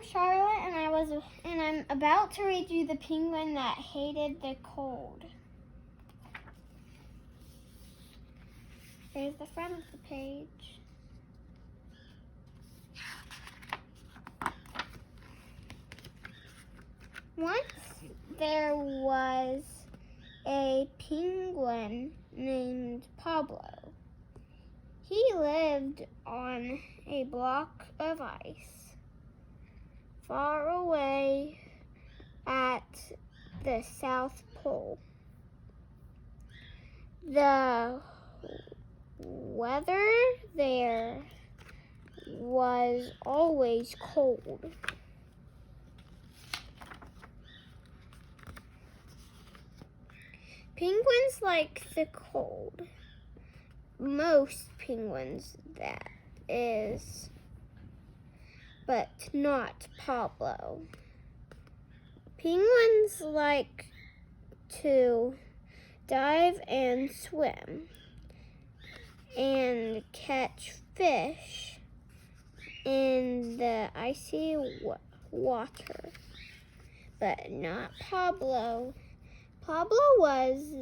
Charlotte, and I'm about to read you The Penguin That Hated the Cold. There's the front of the page. Once there was a penguin named Pablo. He lived on a block of ice, far away at the South Pole. The weather there was always cold. Penguins like the cold. Most penguins, that is, but not Pablo. Penguins like to dive and swim and catch fish in the icy water, but not Pablo. Pablo was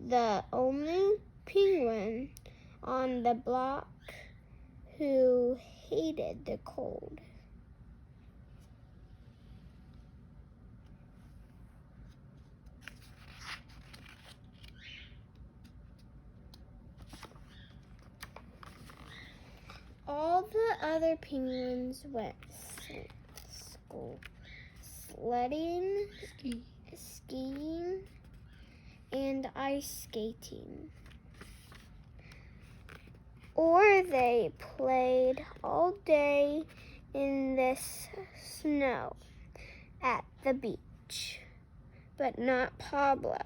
the only penguin on the block who hated the cold. All the other penguins went sledding, skiing, and ice skating. Or they played all day in the snow at the beach, but not Pablo.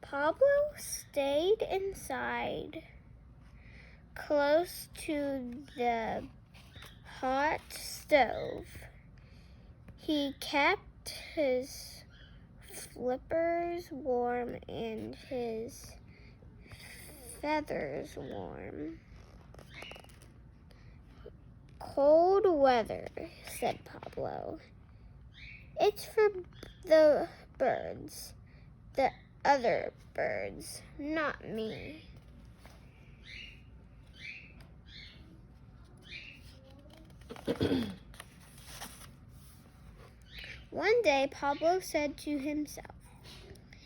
Pablo stayed inside, close to the hot stove. He kept his flippers warm and his feathers warm. Cold weather, said Pablo. It's for the birds, the other birds, not me. One day, Pablo said to himself,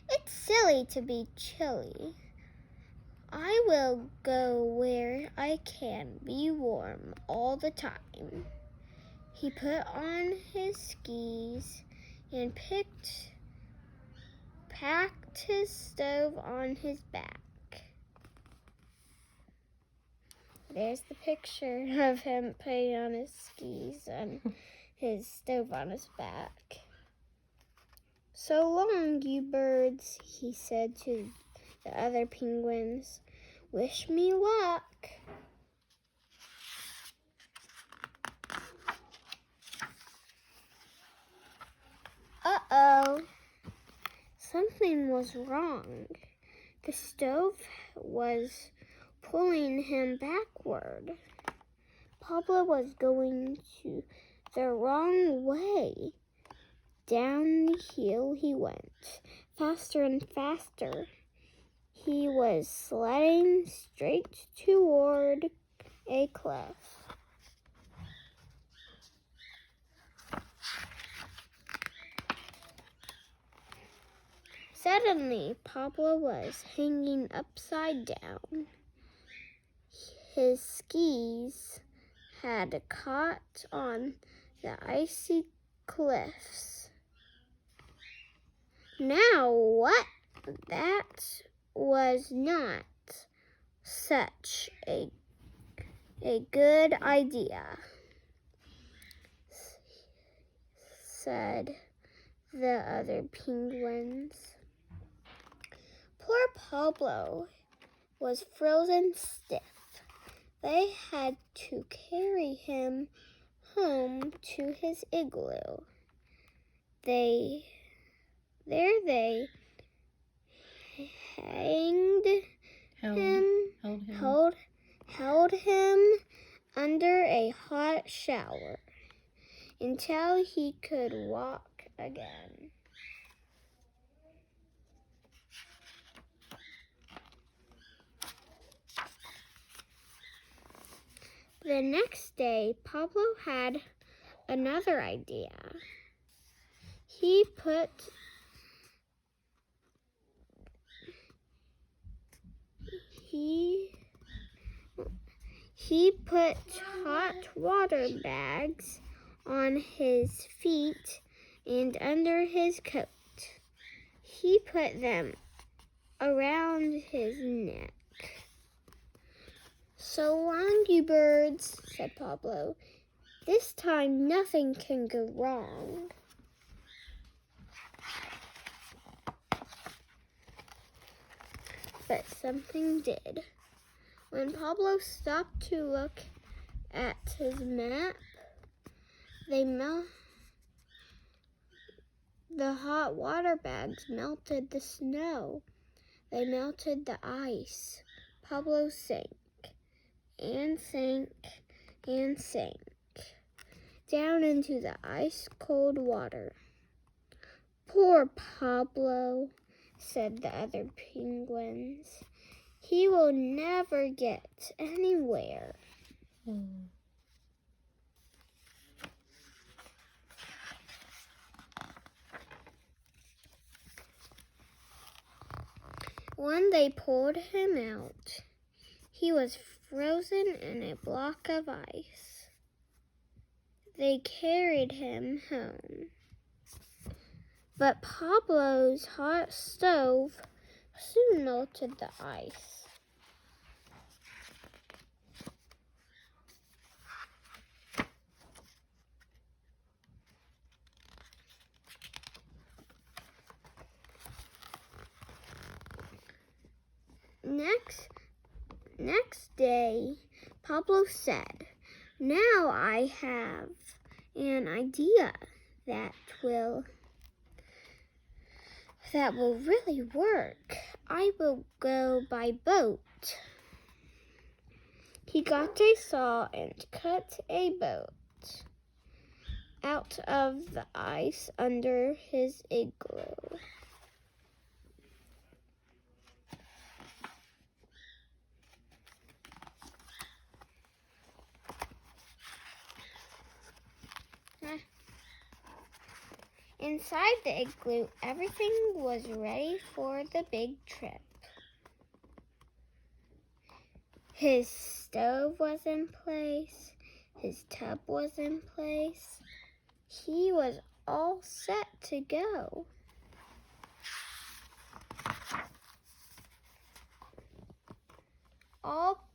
"It's silly to be chilly. I will go where I can be warm all the time." He put on his skis and packed his stove on his back. There's the picture of him putting on his skis and his stove on his back. "So long, you birds," he said to the other penguins. "Wish me luck." Uh-oh. Something was wrong. The stove was pulling him backward. Pablo was going the wrong way. Down the hill he went, faster and faster. He was sledding straight toward a cliff. Suddenly, Pablo was hanging upside down. His skis had caught on the icy cliffs. Now what? That was not such a good idea, said the other penguins. Poor Pablo was frozen stiff. They had to carry him home to his igloo. They hanged him, held held him under a hot shower until he could walk again. The next day, Pablo had another idea. He put hot water bags on his feet and under his coat. He put them around his neck. "So long, you birds," said Pablo. "This time nothing can go wrong." But something did. When Pablo stopped to look at his map, the hot water bags melted the snow. They melted the ice. Pablo sank and sank and sank down into the ice-cold water. "Poor Pablo," said the other penguins. "He will never get anywhere." When they pulled him out, he was frozen in a block of ice. They carried him home. But Pablo's hot stove soon melted the ice. Next day, Pablo said, "Now I have an idea that will really work. I will go by boat." He got a saw and cut a boat out of the ice under his igloo. Inside the igloo, everything was ready for the big trip. His stove was in place. His tub was in place. He was all set to go. All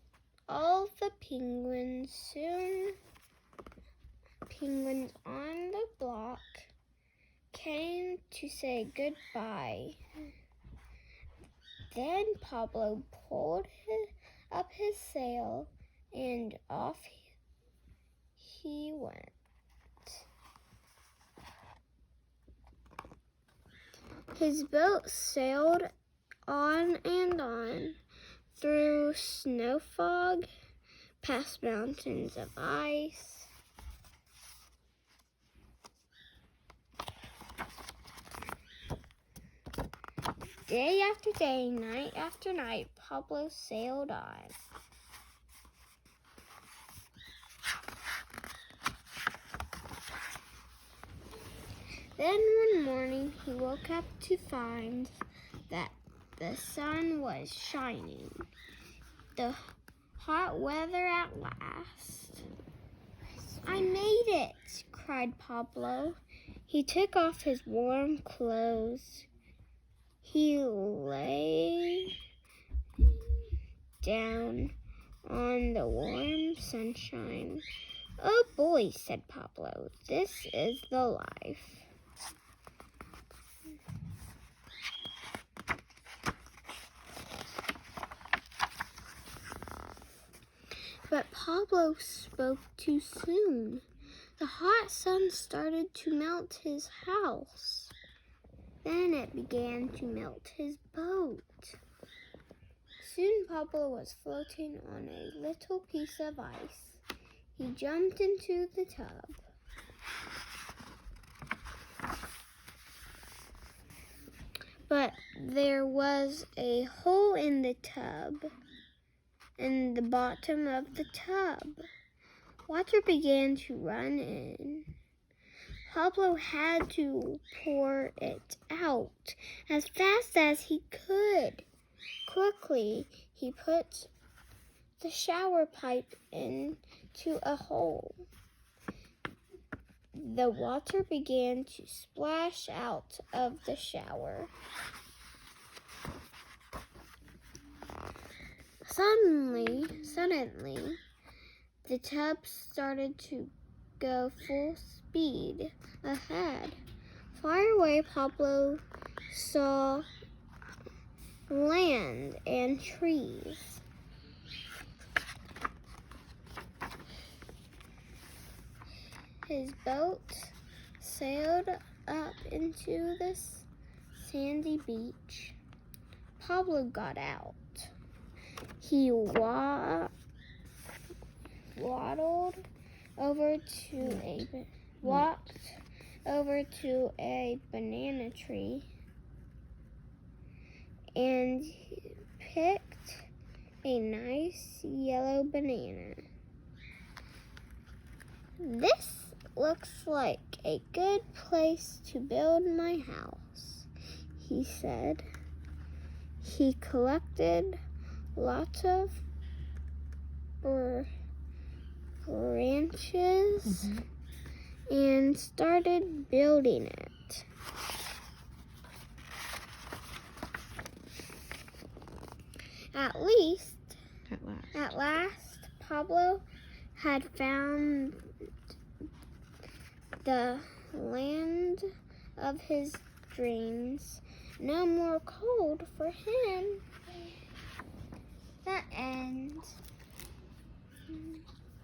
the penguins on the block came to say goodbye. Then Pablo pulled up his sail and off he went. His boat sailed on and on through snow fog, past mountains of ice. Day after day, night after night, Pablo sailed on. Then one morning he woke up to find that the sun was shining. The hot weather at last. "I made it!" cried Pablo. He took off his warm clothes. He lay down on the warm sunshine. "Oh boy," said Pablo, "this is the life." But Pablo spoke too soon. The hot sun started to melt his house. Then it began to melt his boat. Soon Pablo was floating on a little piece of ice. He jumped into the tub. But there was a hole in the tub, in the bottom of the tub. Water began to run in. Pablo had to pour it out as fast as he could. Quickly, he put the shower pipe into a hole. The water began to splash out of the shower. Suddenly, the tub started to go full speed ahead. Far away, Pablo saw land and trees. His boat sailed up into the sandy beach. Pablo got out. He walked over to a banana tree and picked a nice yellow banana. This looks like a good place to build my house, he said. He collected lots of branches and started building it. At last, Pablo had found the land of his dreams. No more cold for him. The end.